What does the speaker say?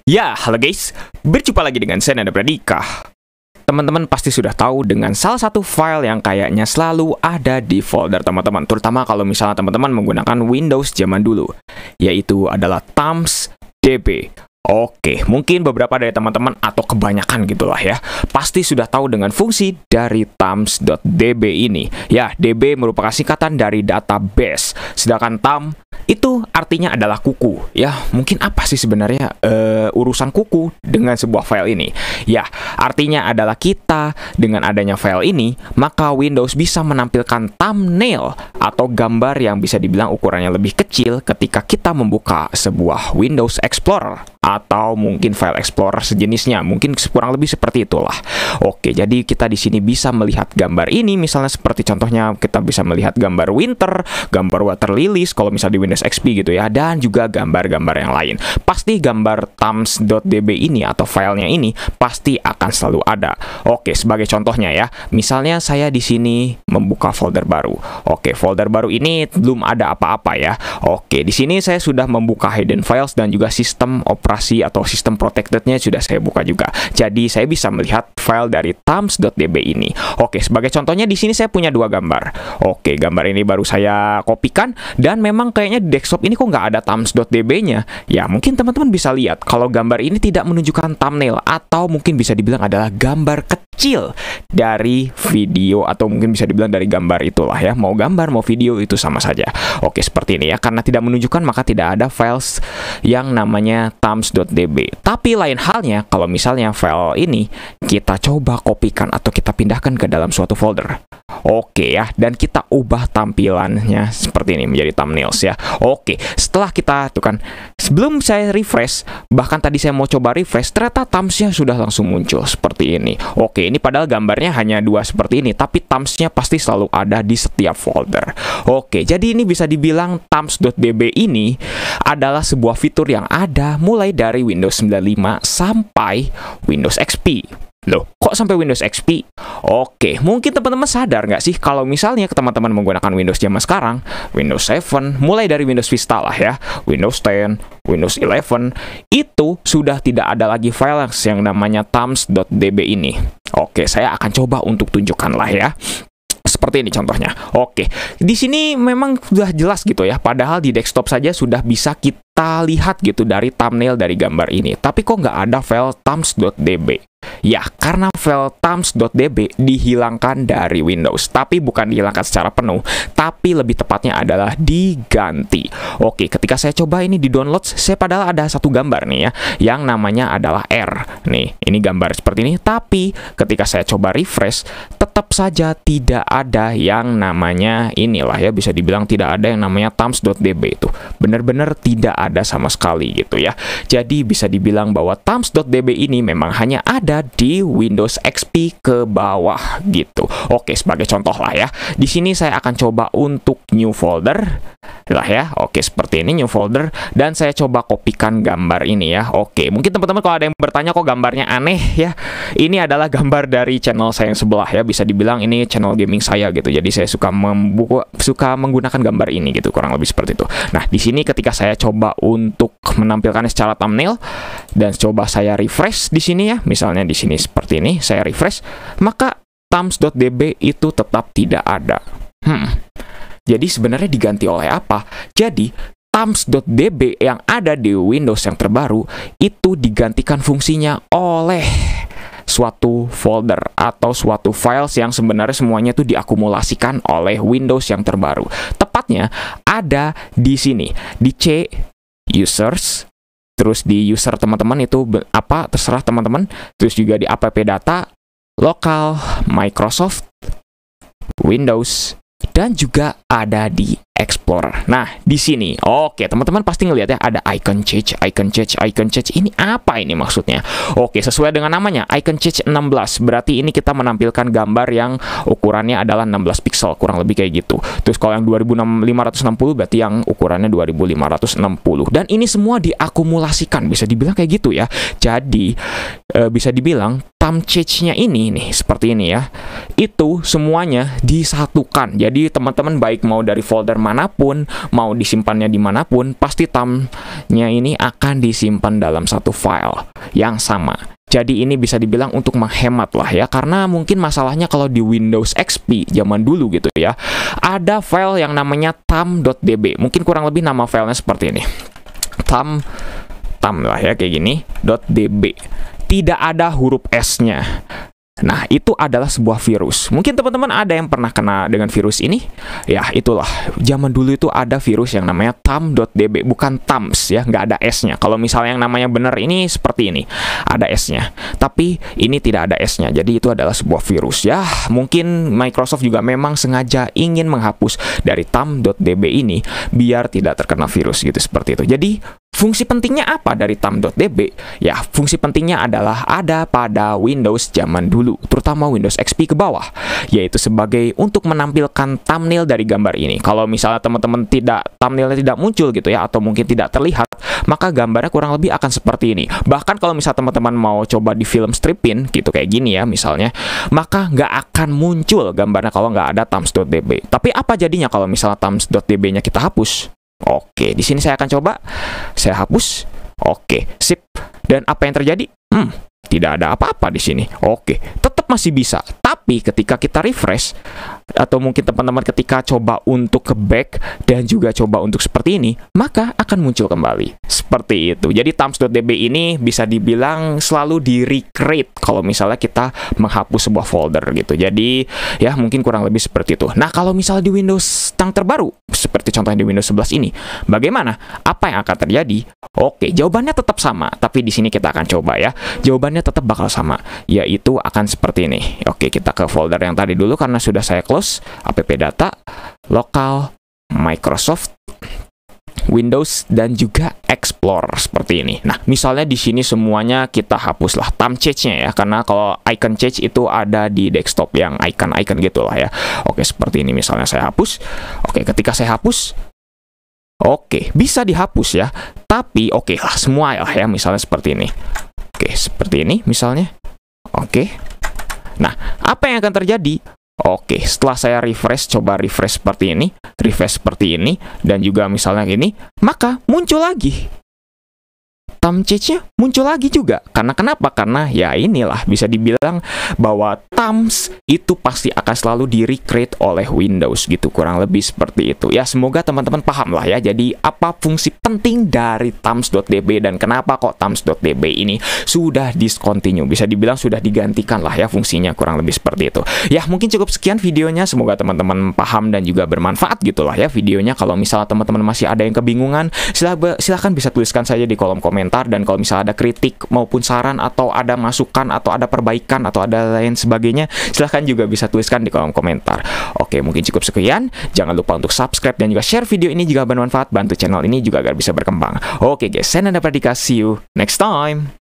Ya, halo guys, berjumpa lagi dengan saya Nanda Pradika. Teman-teman pasti sudah tahu dengan salah satu file yang kayaknya selalu ada di folder teman-teman, terutama kalau misalnya teman-teman menggunakan Windows zaman dulu, yaitu adalah ThamsDB. Oke, mungkin beberapa dari teman-teman atau kebanyakan gitulah ya, pasti sudah tahu dengan fungsi dari thams.db ini. Ya, DB merupakan singkatan dari database, sedangkan tham itu artinya adalah kuku. Ya, mungkin apa sih sebenarnya urusan kuku dengan sebuah file ini? Ya, artinya adalah kita dengan adanya file ini, maka Windows bisa menampilkan thumbnail atau gambar yang bisa dibilang ukurannya lebih kecil ketika kita membuka sebuah Windows Explorer atau mungkin file explorer sejenisnya, mungkin kurang lebih seperti itulah. Oke, jadi kita di sini bisa melihat gambar ini, misalnya seperti contohnya kita bisa melihat gambar winter, gambar water lilies kalau misalnya di Windows XP gitu ya, dan juga gambar-gambar yang lain. Pasti gambar thams.db ini atau filenya ini pasti akan selalu ada. Oke, sebagai contohnya ya, misalnya saya di sini membuka folder baru. Oke, folder baru ini belum ada apa-apa ya. Oke, di sini saya sudah membuka hidden files dan juga sistem operasi atau sistem protected-nya sudah saya buka juga. Jadi saya bisa melihat file dari thams.db ini. Oke, sebagai contohnya di sini saya punya dua gambar. Oke, gambar ini baru saya kopikan dan memang kayaknya di desktop ini kok nggak ada thams.db-nya. Ya, mungkin teman-teman bisa lihat kalau gambar ini tidak menunjukkan thumbnail atau mungkin bisa dibilang adalah gambar kecil dari video atau mungkin bisa dibilang dari gambar itulah ya. Mau gambar mau video itu sama saja. Oke, seperti ini ya. Karena tidak menunjukkan maka tidak ada files yang namanya thams.db. Tapi lain halnya kalau misalnya file ini kita coba kopikan atau kita pindahkan ke dalam suatu folder. Oke ya, dan kita ubah tampilannya seperti ini menjadi thumbnails ya. Oke, setelah kita tuh kan, sebelum saya refresh, bahkan tadi saya mau coba refresh, ternyata thumbsnya sudah langsung muncul seperti ini. Oke, ini padahal gambarnya hanya dua seperti ini, tapi thumbsnya pasti selalu ada di setiap folder. Oke, jadi ini bisa dibilang thams.db ini adalah sebuah fitur yang ada mulai dari Windows 95 sampai Windows XP. Loh, kok sampai Windows XP? Oke, mungkin teman-teman sadar nggak sih kalau misalnya teman-teman menggunakan Windows zaman sekarang, Windows 7, mulai dari Windows Vista lah ya, Windows 10, Windows 11, itu sudah tidak ada lagi file yang namanya thams.db ini. Oke, saya akan coba untuk tunjukkan lah ya. Seperti ini contohnya. Oke, di sini memang sudah jelas gitu ya. Padahal di desktop saja sudah bisa kita lihat gitu dari thumbnail dari gambar ini. Tapi kok nggak ada file thams.db? Ya, karena file thams.db dihilangkan dari Windows. Tapi bukan dihilangkan secara penuh, tapi lebih tepatnya adalah diganti. Oke, ketika saya coba ini di download, saya padahal ada satu gambar nih ya, yang namanya adalah R. Nih, ini gambar seperti ini. Tapi ketika saya coba refresh, tetap saja tidak ada yang namanya inilah ya, bisa dibilang tidak ada yang namanya thams.db itu. Benar-benar tidak ada sama sekali gitu ya. Jadi bisa dibilang bahwa thams.db ini memang hanya ada di Windows XP ke bawah gitu. Oke, sebagai contoh lah ya. Di sini saya akan coba untuk new folder lah ya. Oke, seperti ini new folder dan saya coba kopikan gambar ini ya. Oke, mungkin teman-teman kalau ada yang bertanya kok gambarnya aneh ya. Ini adalah gambar dari channel saya yang sebelah ya. Bisa dibilang ini channel gaming saya gitu. Jadi saya suka menggunakan gambar ini gitu, kurang lebih seperti itu. Nah, di sini ketika saya coba untuk menampilkannya secara thumbnail dan coba saya refresh di sini ya. Misalnya di sini seperti ini, saya refresh, maka thams.db itu tetap tidak ada. Jadi sebenarnya diganti oleh apa? Jadi thams.db yang ada di Windows yang terbaru itu digantikan fungsinya oleh suatu folder atau suatu files yang sebenarnya semuanya itu diakumulasikan oleh Windows yang terbaru. Tepatnya ada di sini, di C users. Terus di user teman-teman itu apa terserah teman-teman. Terus juga di app data, lokal, Microsoft, Windows, dan juga ada di Explorer. Nah, di sini, oke, teman-teman pasti ngelihat ya ada icon change. Ini apa ini maksudnya? Oke, sesuai dengan namanya, icon change 16. Berarti ini kita menampilkan gambar yang ukurannya adalah 16 pixel, kurang lebih kayak gitu. Terus kalau yang 2560 berarti yang ukurannya 2560. Dan ini semua diakumulasikan, bisa dibilang kayak gitu ya. Jadi, bisa dibilang thumb change-nya ini nih, seperti ini ya, itu semuanya disatukan. Jadi teman-teman baik mau dari folder manapun, mau disimpannya dimanapun, pasti thumb-nya ini akan disimpan dalam satu file yang sama. Jadi ini bisa dibilang untuk menghemat lah ya, karena mungkin masalahnya kalau di Windows XP zaman dulu gitu ya, ada file yang namanya thumb.db. Mungkin kurang lebih nama filenya seperti ini. Thumb lah ya, kayak gini, .db. Tidak ada huruf S-nya. Nah, itu adalah sebuah virus. Mungkin teman-teman ada yang pernah kena dengan virus ini. Ya, itulah. Zaman dulu itu ada virus yang namanya thumb.db. Bukan thumbs ya, nggak ada S-nya. Kalau misalnya yang namanya benar ini seperti ini. Ada S-nya. Tapi ini tidak ada S-nya. Jadi itu adalah sebuah virus. Ya, mungkin Microsoft juga memang sengaja ingin menghapus dari thumb.db ini biar tidak terkena virus gitu, seperti itu. Jadi, fungsi pentingnya apa dari thumb.db? Ya, fungsi pentingnya adalah ada pada Windows zaman dulu, terutama Windows XP ke bawah, yaitu sebagai untuk menampilkan thumbnail dari gambar ini. Kalau misalnya teman-teman thumbnailnya tidak muncul gitu ya, atau mungkin tidak terlihat, maka gambarnya kurang lebih akan seperti ini. Bahkan kalau misalnya teman-teman mau coba di film stripin gitu kayak gini ya misalnya, maka nggak akan muncul gambarnya kalau nggak ada thumbs.db. Tapi apa jadinya kalau misalnya thumbs.db-nya kita hapus? Oke, di sini saya akan coba. Saya hapus. Oke, sip. Dan apa yang terjadi? Tidak ada apa-apa di sini. Oke, tetap masih bisa. Tapi ketika kita refresh, atau mungkin teman-teman ketika coba untuk ke back dan juga coba untuk seperti ini, maka akan muncul kembali. Seperti itu. Jadi thumbs.db ini bisa dibilang selalu di-recreate kalau misalnya kita menghapus sebuah folder gitu. Jadi ya mungkin kurang lebih seperti itu. Nah, kalau misalnya di Windows yang terbaru, seperti contohnya di Windows 11 ini, bagaimana? Apa yang akan terjadi? Oke, jawabannya tetap sama, tapi di sini kita akan coba ya. Jawabannya tetap bakal sama, yaitu akan seperti ini. Oke, kita ke folder yang tadi dulu karena sudah saya close. App data, lokal, Microsoft, Windows, dan juga Explorer seperti ini. Nah, misalnya di sini semuanya kita hapuslah thumb change-nya ya, karena kalau icon change itu ada di desktop yang icon-icon gitulah ya. Oke, seperti ini misalnya saya hapus. Oke, ketika saya hapus, oke, bisa dihapus ya. Tapi oke lah semua ya, misalnya seperti ini. Oke, seperti ini misalnya. Oke. Nah, apa yang akan terjadi? Oke, setelah saya refresh, coba refresh seperti ini, refresh seperti ini, dan juga misalnya gini, maka muncul lagi. Thumb change-nya muncul lagi juga. Karena kenapa? Karena ya inilah bisa dibilang bahwa thumbs itu pasti akan selalu di-recreate oleh Windows gitu. Kurang lebih seperti itu. Ya semoga teman-teman paham lah ya. Jadi apa fungsi penting dari thumbs.db dan kenapa kok thumbs.db ini sudah discontinue. Bisa dibilang sudah digantikan lah ya fungsinya, kurang lebih seperti itu. Ya mungkin cukup sekian videonya. Semoga teman-teman paham dan juga bermanfaat gitu lah ya videonya. Kalau misalnya teman-teman masih ada yang kebingungan, silahkan bisa tuliskan saja di kolom komentar. Dan kalau misalnya ada kritik maupun saran atau ada masukan atau ada perbaikan atau ada lain sebagainya, silahkan juga bisa tuliskan di kolom komentar. Oke, mungkin cukup sekian. Jangan lupa untuk subscribe dan juga share video ini jika bermanfaat. Bantu channel ini juga agar bisa berkembang. Oke guys, saya Nanda Pradika. See you next time.